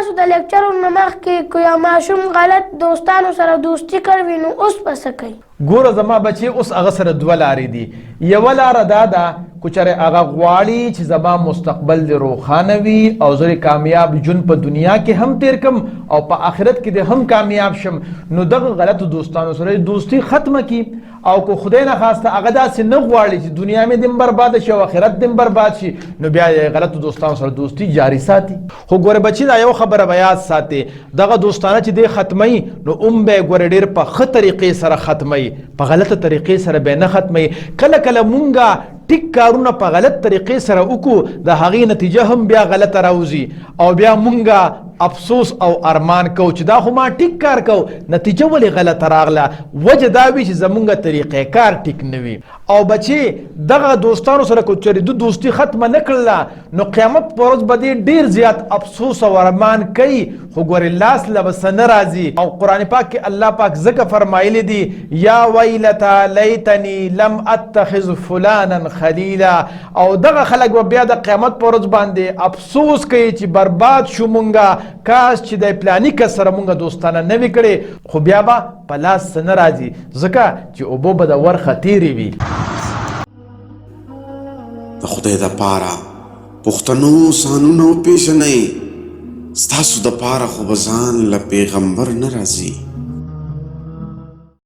تاسو د لیکچرونو مخکې که یو ماشوم غلط دوستانو سره دوستي کړي نو اوس به څه کوي؟ ګوره زما بچي اوس هغه سره دوه لارې دي. یوه لاره دا ده که چېرې هغه غواړي چې زما مستقبل دې روښانه وي او زه کامیاب ژوند په دنیا کې هم تیر کم او په آخرت کې دې هم کامیاب شم، نو دغه غلطو دوستانو سره دوستي ختمه کړي. او که خدای نه خواسته هغه داسې نه غواړي چې دنیا مې دې برباده شي او آخرت دې برباد شي، نو بیا یې غلطو دوستانو سره دوستي جاري ساتي. خو ګوره بچي دا یو خبره به یاد ساتي، دغه دوستانه چې دی ختموي نو به یې ګوره ډېر په ښه طریقې سره ختموي، په غلطه طریقې سره به نه ختموي. کله کله مونږه ټیک کارونه په غلط طریقې سره وکړو، د هغې نتیجه هم بیا غلطه راوځي او بیا مونږه افسوس او ارمان کو چې دا خو ما ټیک کار کو، نتیجه ولې غلطه راغله؟ وجه دا وي چې زمونږ طریقې کار ټیک نه وي. او بچي دغه دوستانو سره که چېرې د دوستي ختمه نه کړله نو قیامت په ورځ به دې ډېر زیات افسوس او ارمان کوي، خو ګورې لاس له به څه نه راځي. او قرآن پاک کې الله پاک ځکه فرمایلی دي یا ویلتا لیتنی لم اتخذ فلانا خلیلا. او دغه خلک به بیا د قیامت په ورځ باندې افسوس کوي چې برباد شو مونږه، کاش چې د پلاني کس سره مونږه دوستانه نه وي کړې، خو بیا به په لاس څه نه راځي ځکه چې اوبه به د ورخه تېرې وي. د خدای دپاره پښتنو سانونه وپېژنئ، ستاسو دپاره خو به ځان له پیغمبر نه راځي.